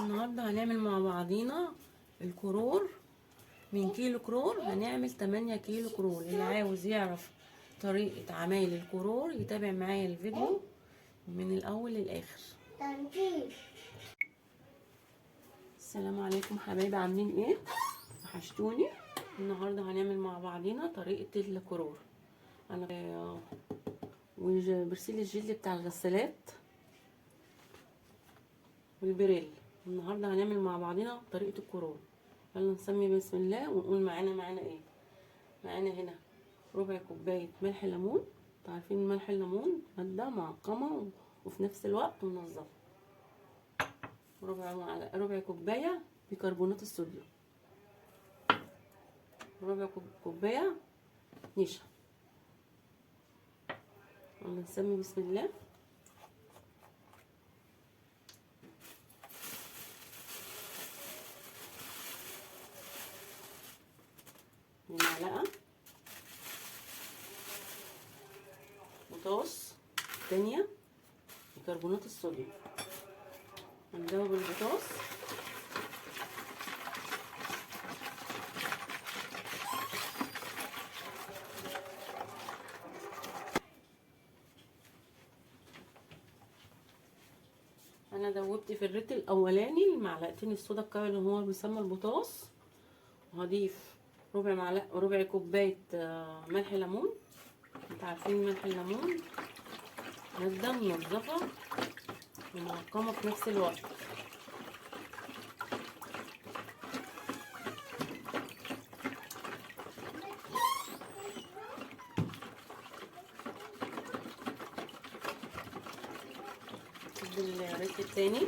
النهاردة هنعمل مع بعضينا الكرور. من كيلو كرور هنعمل 8 كيلو كرور. اللي عاوز يعرف طريقة عمايل الكرور يتابع معايا الفيديو من الأول للآخر. السلام عليكم حبايبي، عاملين ايه؟ وحشتوني. النهاردة هنعمل مع بعضينا طريقة الكرور. انا وبرسيل الجل بتاع الغسالات والبريل. النهارده هنعمل مع بعضنا طريقه الكرور. يلا نسمي بسم الله ونقول معانا ايه. معانا هنا ربع كوبايه ملح ليمون. انتوا عارفين ملح الليمون ماده معقمه وفي نفس الوقت منظفه. ربع كوبايه بيكربونات الصوديوم. ربع كوبايه نشا. يلا نسمي بسم الله. معلقه بوتاص تانية بيكربونات الصوديوم. هندوب البوتاص انا دوبت في الريت الاولاني معلقتين الصودا الكاوي اللي هو بيسمى البوتاص، وهضيف ربع كوبايه ملح ليمون. انتوا عارفين ملح الليمون ماده منظفه ومعقمه في نفس الوقت. الريت التاني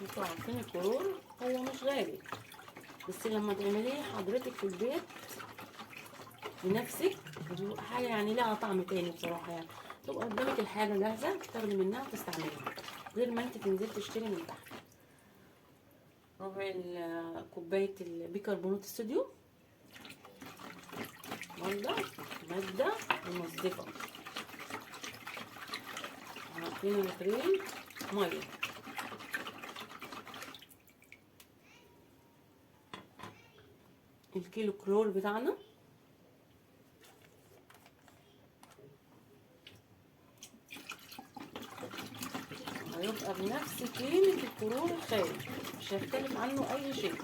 انتوا عارفين الكرور هو مش غالي، بس لما تعمليه حضرتك في البيت بنفسك بتبقى حاجه يعني لها طعم تاني بصراحه. يعني تبقى قدامك الحاجه جاهزه تاخدي منها وتستعمليها غير ما انت تنزلي تشتري من تحت. ربع كوبايه البيكربونات الصوديوم برضه ماده منظفه. حاطين لترين ميه. الكيلو كرور بتاعنا هيبقى بنفس قيمة الكرور الخام، مش هيختلف عنه أي شيء.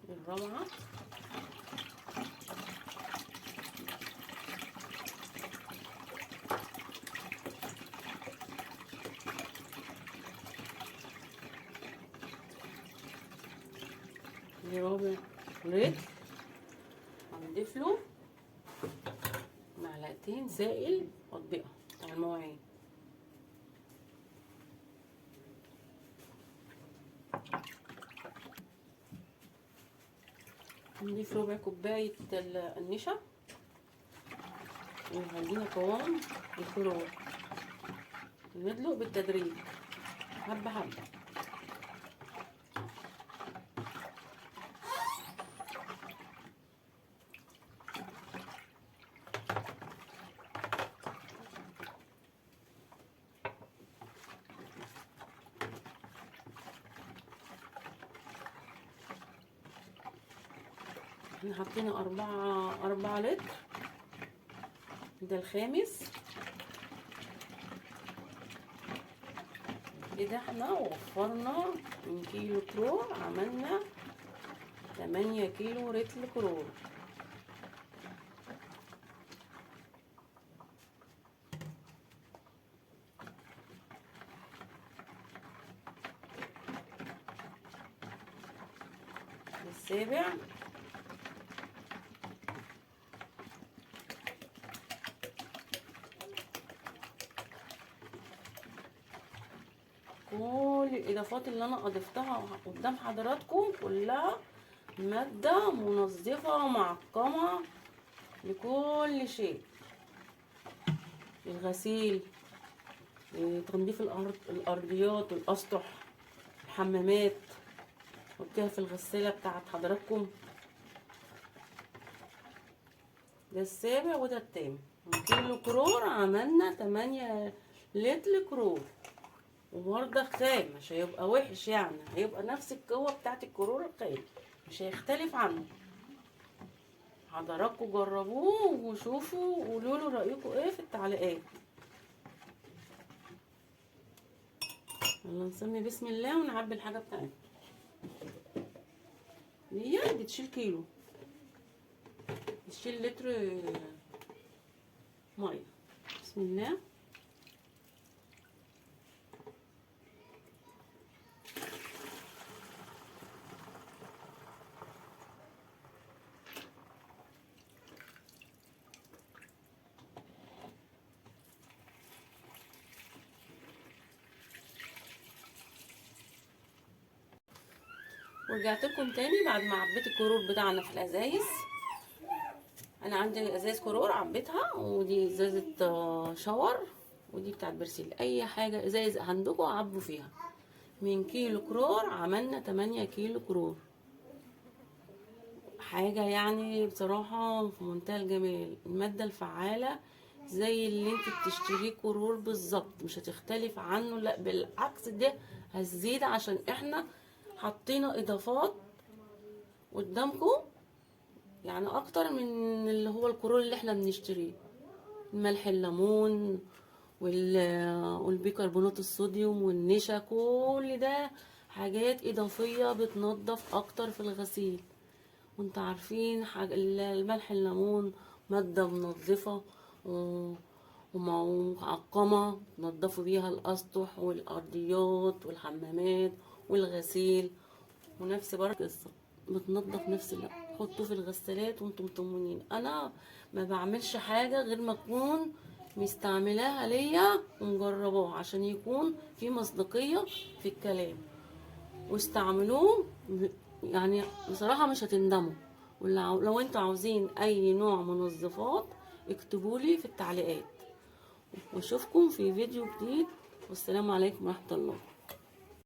الرابعة ربع ريت هنضيف له معلقتين سائل أطبقة بتاع المواعين. نضيف ربع كوباية النشا وهدينا قوام الكرور. ندلق بالتدريج حبة حبة. احنا حاطين 4 لتر، ده الخامس. كده احنا وفرنا من كيلو كرور، عملنا 8 كيلو رتل كرور. السابع كل الاضافات اللي انا اضفتها قدام حضراتكم كلها ماده منظفه معقمه لكل شيء، الغسيل، تنظيف الارضيات والاسطح، الحمامات. حطيها في الغسالة بتاعت حضراتكم. ده السابع وده التامن. كيلو كرور عملنا 8 لتر كرور، وبرضه خام، مش هيبقى وحش يعني، هيبقى نفس القوة بتاعت الكرور الخام، مش هيختلف عنه. حضراتكم جربوه وشوفوا وقولوا له رأيكم ايه في التعليقات. يلا نسمي بسم الله ونعبي الحاجة بتاعتنا. دي بتشيل كيلو، بتشيل لتر ميه. بسم الله. ورجعت لكم تاني بعد ما عبيت الكرور بتاعنا في الازايز. انا عندي ازايز كرور عبيتها، ودي ازازه شاور، ودي بتاعت برسيل. اي حاجه ازايز عندكم عبوا فيها. من كيلو كرور عملنا 8 كيلو كرور. حاجه يعني بصراحه في منتهى الجمال. الماده الفعاله زي اللي انت بتشتريه كرور بالظبط، مش هتختلف عنه، لا بالعكس ده هتزيد، عشان احنا حطينا اضافات قدامكم يعني اكتر من اللي هو الكرول اللي احنا بنشتريه. ملح الليمون والبيكربونات الصوديوم والنشا، كل ده حاجات اضافيه بتنضف اكتر في الغسيل. وانت عارفين الملح الليمون ماده منظفه ومعقمه، تنضفوا بيها الاسطح والارضيات والحمامات والغسيل. ونفس برضه القصه بتنضف نفس اللي حطوه في الغسالات وانتم مطمنين. انا ما بعملش حاجه غير ما اكون مستعملاها ليا ومجرباه، عشان يكون في مصداقيه في الكلام. واستعملوه يعني بصراحه مش هتندموا. ولو انتوا عاوزين اي نوع منظفات اكتبولي في التعليقات. واشوفكم في فيديو جديد، والسلام عليكم ورحمه الله.